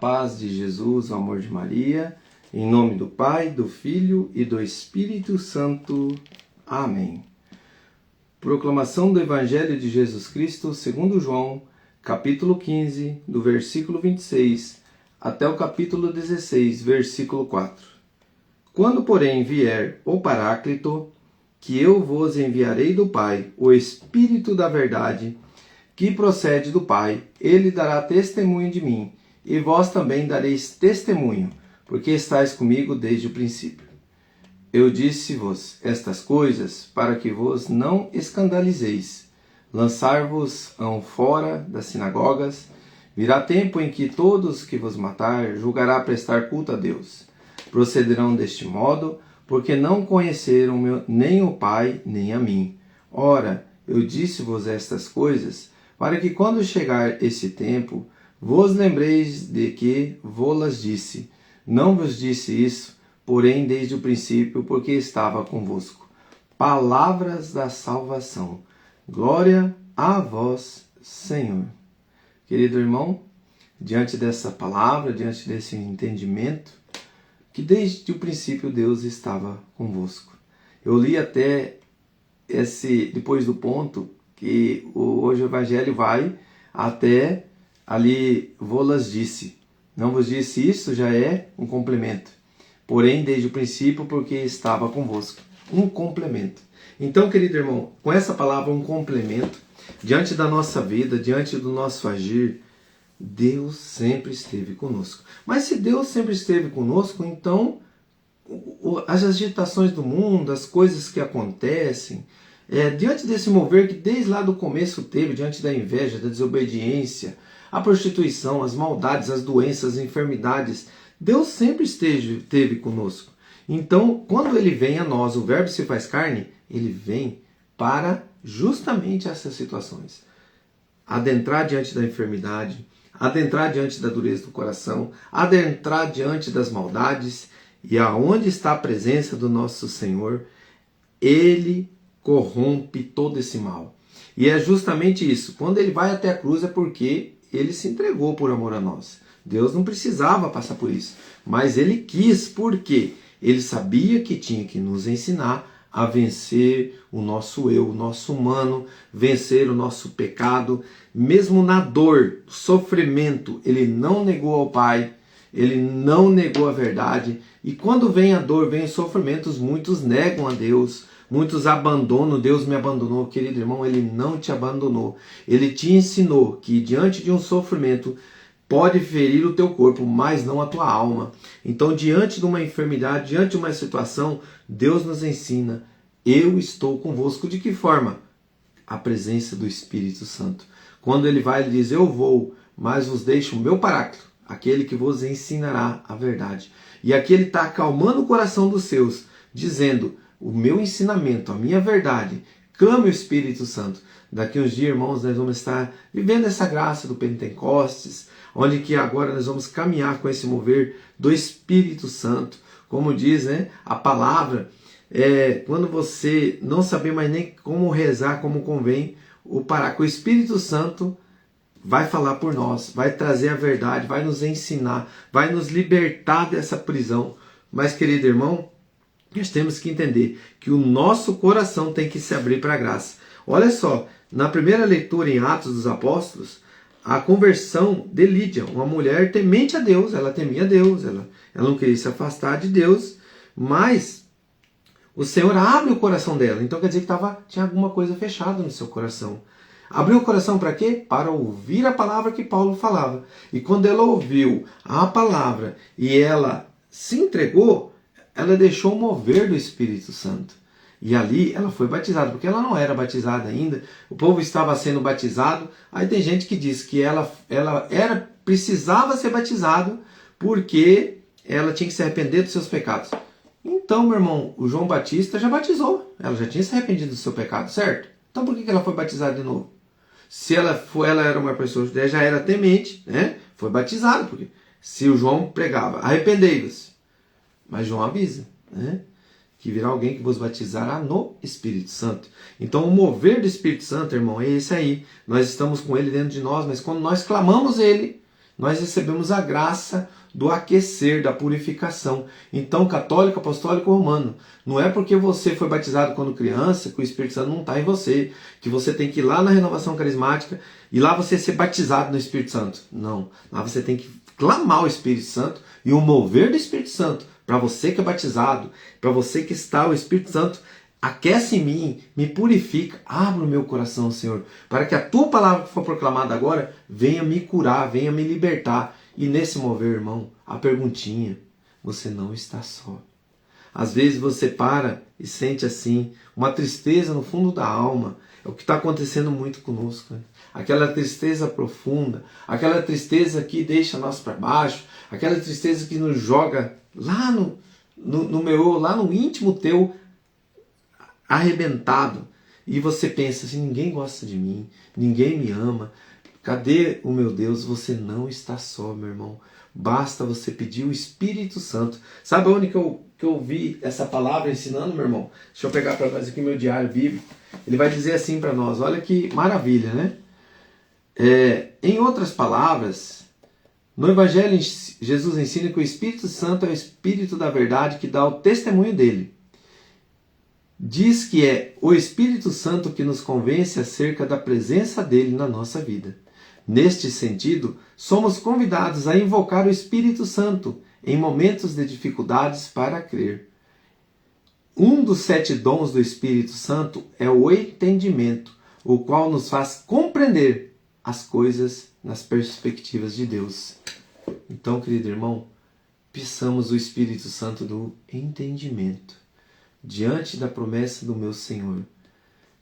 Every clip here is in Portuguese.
Paz de Jesus, o amor de Maria, em nome do Pai, do Filho e do Espírito Santo. Amém. Proclamação do Evangelho de Jesus Cristo segundo João, capítulo 15, do versículo 26 até o capítulo 16, versículo 4. Quando, porém, vier o Paráclito, que eu vos enviarei do Pai, o Espírito da verdade, que procede do Pai, ele dará testemunho de mim, e vós também dareis testemunho, porque estáis comigo desde o princípio. Eu disse-vos estas coisas para que vos não escandalizeis. Lançar-vos-ão fora das sinagogas. Virá tempo em que todos que vos matar julgará prestar culto a Deus. Procederão deste modo, porque não conheceram nem o Pai, nem a mim. Ora, eu disse-vos estas coisas, para que quando chegar esse tempo, vos lembreis de que vô-las disse. Não vos disse isso, porém, desde o princípio, porque estava convosco. Palavras da salvação. Glória a vós, Senhor. Querido irmão, diante dessa palavra, diante desse entendimento, que desde o princípio Deus estava convosco. Eu li até depois do ponto, que hoje o Evangelho vai até ali, vô-las disse. Não vos disse isso, já é um complemento. Porém, desde o princípio, porque estava convosco. Um complemento. Então, querido irmão, com essa palavra, um complemento, diante da nossa vida, diante do nosso agir, Deus sempre esteve conosco. Mas se Deus sempre esteve conosco, então as agitações do mundo, as coisas que acontecem, diante desse mover que desde lá do começo teve, diante da inveja, da desobediência, a prostituição, as maldades, as doenças, as enfermidades, Deus sempre esteve conosco. Então, quando Ele vem a nós, o Verbo se faz carne, Ele vem para justamente essas situações. Adentrar diante da enfermidade, adentrar diante da dureza do coração, adentrar diante das maldades, e aonde está a presença do nosso Senhor, Ele corrompe todo esse mal. E é justamente isso. Quando Ele vai até a cruz é porque Ele se entregou por amor a nós. Deus não precisava passar por isso. Mas Ele quis porque Ele sabia que tinha que nos ensinar a vencer o nosso eu, o nosso humano, vencer o nosso pecado. Mesmo na dor, sofrimento, Ele não negou ao Pai, Ele não negou a verdade. E quando vem a dor, vem os sofrimentos, muitos negam a Deus, muitos abandonam. Deus me abandonou. Querido irmão, Ele não te abandonou. Ele te ensinou que diante de um sofrimento pode ferir o teu corpo, mas não a tua alma. Então, diante de uma enfermidade, diante de uma situação, Deus nos ensina: eu estou convosco. De que forma? A presença do Espírito Santo. Quando Ele vai, Ele diz: eu vou, mas vos deixo o meu Paráclito, aquele que vos ensinará a verdade. E aqui Ele está acalmando o coração dos seus, dizendo: o meu ensinamento, a minha verdade, clame o Espírito Santo. Daqui uns dias, irmãos, nós vamos estar vivendo essa graça do Pentecostes, onde que agora nós vamos caminhar com esse mover do Espírito Santo. Como diz, né, a palavra, quando você não saber mais nem como rezar, como convém, o Espírito Santo vai falar por nós, vai trazer a verdade, vai nos ensinar, vai nos libertar dessa prisão. Mas, querido irmão, nós temos que entender que o nosso coração tem que se abrir para a graça. Olha só, na primeira leitura em Atos dos Apóstolos, a conversão de Lídia, uma mulher temente a Deus, ela temia a Deus, ela não queria se afastar de Deus, mas o Senhor abre o coração dela. Então quer dizer que tinha alguma coisa fechada no seu coração. Abriu o coração para quê? Para ouvir a palavra que Paulo falava. E quando ela ouviu a palavra e ela se entregou, ela deixou o mover do Espírito Santo. E ali ela foi batizada, porque ela não era batizada ainda. O povo estava sendo batizado. Aí tem gente que diz que ela precisava ser batizada porque ela tinha que se arrepender dos seus pecados. Então, meu irmão, o João Batista já batizou. Ela já tinha se arrependido do seu pecado, certo? Então por que ela foi batizada de novo? Se ela era uma pessoa, já era temente, né? Foi batizada, porque se o João pregava, arrependei-vos. Mas João avisa, né? Que virá alguém que vos batizará no Espírito Santo. Então o mover do Espírito Santo, irmão, é esse aí. Nós estamos com Ele dentro de nós, mas quando nós clamamos Ele, nós recebemos a graça do aquecer, da purificação. Então, católico, apostólico, romano, não é porque você foi batizado quando criança que o Espírito Santo não está em você, que você tem que ir lá na renovação carismática e lá você ser batizado no Espírito Santo. Não, lá você tem que clamar o Espírito Santo e o mover do Espírito Santo. Para você que é batizado, para você que está, o Espírito Santo aquece em mim, me purifica, abre o meu coração, Senhor, para que a tua palavra que for proclamada agora venha me curar, venha me libertar. E nesse mover, irmão, a perguntinha, você não está só. Às vezes você para e sente assim, uma tristeza no fundo da alma. É o que está acontecendo muito conosco, né? Aquela tristeza profunda, aquela tristeza que deixa nós para baixo, aquela tristeza que nos joga lá lá no íntimo teu, arrebentado. E você pensa assim, ninguém gosta de mim, ninguém me ama. Cadê o meu Deus? Você não está só, meu irmão. Basta você pedir o Espírito Santo. Sabe onde que eu vi essa palavra ensinando, meu irmão? Deixa eu pegar para nós aqui meu diário bíblico. Ele vai dizer assim para nós, olha que maravilha, né? Em outras palavras, no Evangelho, Jesus ensina que o Espírito Santo é o Espírito da verdade que dá o testemunho dele. Diz que é o Espírito Santo que nos convence acerca da presença dele na nossa vida. Neste sentido, somos convidados a invocar o Espírito Santo em momentos de dificuldades para crer. Um dos 7 dons do Espírito Santo é o entendimento, o qual nos faz compreender as coisas nas perspectivas de Deus. Então, querido irmão, peçamos o Espírito Santo do entendimento. Diante da promessa do meu Senhor,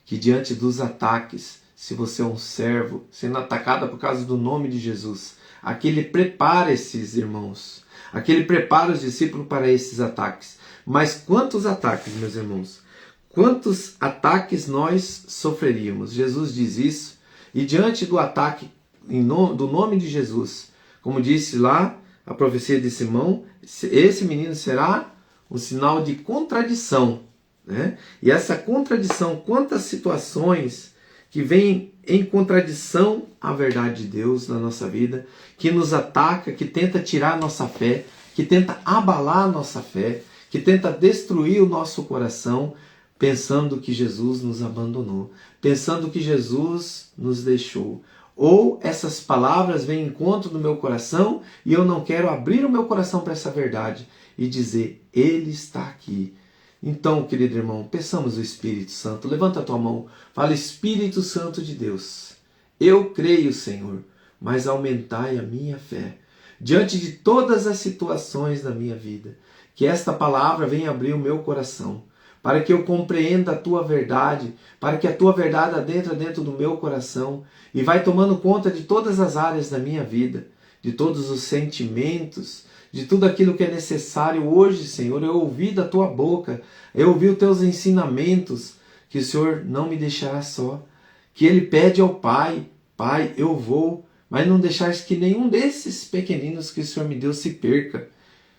que diante dos ataques, se você é um servo, sendo atacado por causa do nome de Jesus, aquele prepara esses irmãos, aquele prepara os discípulos para esses ataques. Mas quantos ataques, meus irmãos? Quantos ataques nós sofreríamos? Jesus diz isso, e diante do ataque do nome de Jesus, como disse lá a profecia de Simão, esse menino será um sinal de contradição, né? E essa contradição, quantas situações que vêm em contradição à verdade de Deus na nossa vida, que nos ataca, que tenta tirar a nossa fé, que tenta abalar a nossa fé, que tenta destruir o nosso coração, pensando que Jesus nos abandonou, pensando que Jesus nos deixou. Ou essas palavras vêm em encontro do meu coração e eu não quero abrir o meu coração para essa verdade e dizer, Ele está aqui. Então, querido irmão, peçamos o Espírito Santo. Levanta a tua mão, fala, Espírito Santo de Deus, eu creio, Senhor, mas aumentai a minha fé. Diante de todas as situações da minha vida, que esta palavra venha abrir o meu coração, para que eu compreenda a tua verdade, para que a tua verdade adentre dentro do meu coração e vai tomando conta de todas as áreas da minha vida, de todos os sentimentos, de tudo aquilo que é necessário hoje, Senhor. Eu ouvi da tua boca, eu ouvi os teus ensinamentos, que o Senhor não me deixará só, que ele pede ao Pai, Pai, eu vou, mas não deixares que nenhum desses pequeninos que o Senhor me deu se perca.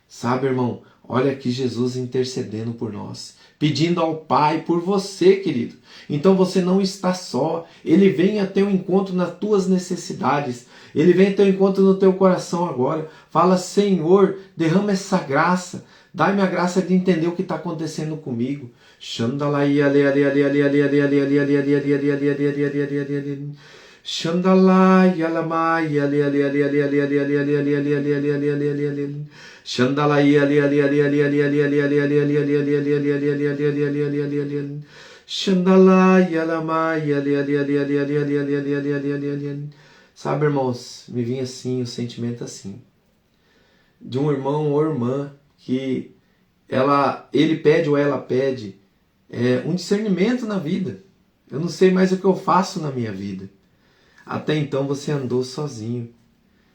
Sabe, irmão, olha aqui Jesus intercedendo por nós, pedindo ao Pai por você, querido. Então você não está só. Ele vem a teu encontro nas tuas necessidades. Ele vem a teu encontro no teu coração agora. Fala, Senhor, derrama essa graça. Dá-me a graça de entender o que está acontecendo comigo. Sabe, irmãos, me vinha assim, o sentimento assim, de um irmão ou irmã que ele pede ou ela pede um discernimento na vida. Eu não sei mais o que eu faço na minha vida. Até então você andou sozinho.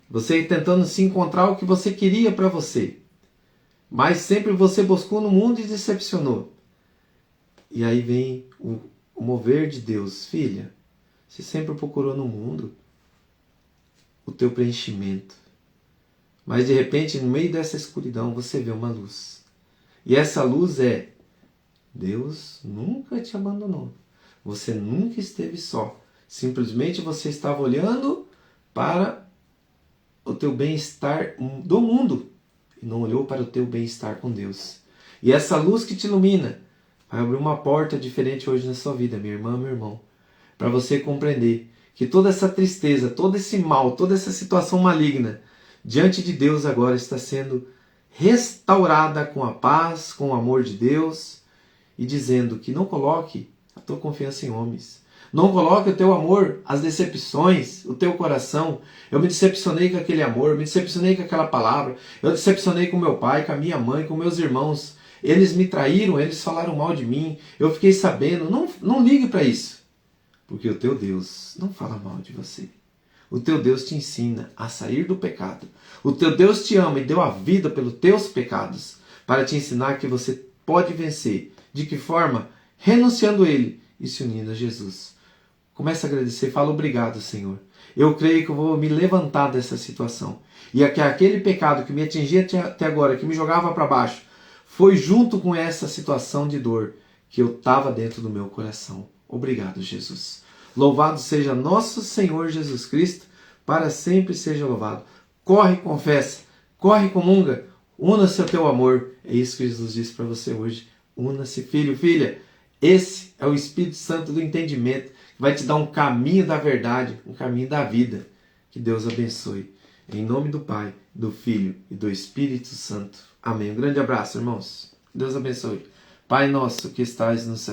Você tentando se encontrar o que você queria para você. Mas sempre você buscou no mundo e decepcionou. E aí vem o mover de Deus. Filha, você sempre procurou no mundo o teu preenchimento. Mas de repente, no meio dessa escuridão, você vê uma luz. E essa luz é: Deus nunca te abandonou. Você nunca esteve só. Simplesmente você estava olhando para o teu bem-estar do mundo e não olhou para o teu bem-estar com Deus. E essa luz que te ilumina vai abrir uma porta diferente hoje na sua vida, minha irmã, meu irmão, para você compreender que toda essa tristeza, todo esse mal, toda essa situação maligna diante de Deus agora está sendo restaurada com a paz, com o amor de Deus, e dizendo que não coloque a tua confiança em homens. Não coloque o teu amor, as decepções, o teu coração. Eu me decepcionei com aquele amor, eu me decepcionei com aquela palavra, eu decepcionei com meu pai, com a minha mãe, com meus irmãos. Eles me traíram, eles falaram mal de mim, eu fiquei sabendo. Não ligue para isso, porque o teu Deus não fala mal de você. O teu Deus te ensina a sair do pecado. O teu Deus te ama e deu a vida pelos teus pecados, para te ensinar que você pode vencer. De que forma? Renunciando a Ele e se unindo a Jesus. Comece a agradecer, fala obrigado, Senhor. Eu creio que eu vou me levantar dessa situação. E aquele pecado que me atingia até agora, que me jogava para baixo, foi junto com essa situação de dor que eu estava dentro do meu coração. Obrigado, Jesus. Louvado seja nosso Senhor Jesus Cristo, para sempre seja louvado. Corre, confessa, corre, comunga, una-se ao teu amor. É isso que Jesus disse para você hoje. Una-se, filho, filha. Esse é o Espírito Santo do entendimento, que vai te dar um caminho da verdade, um caminho da vida. Que Deus abençoe. Em nome do Pai, do Filho e do Espírito Santo. Amém. Um grande abraço, irmãos. Deus abençoe. Pai nosso que estais no céu.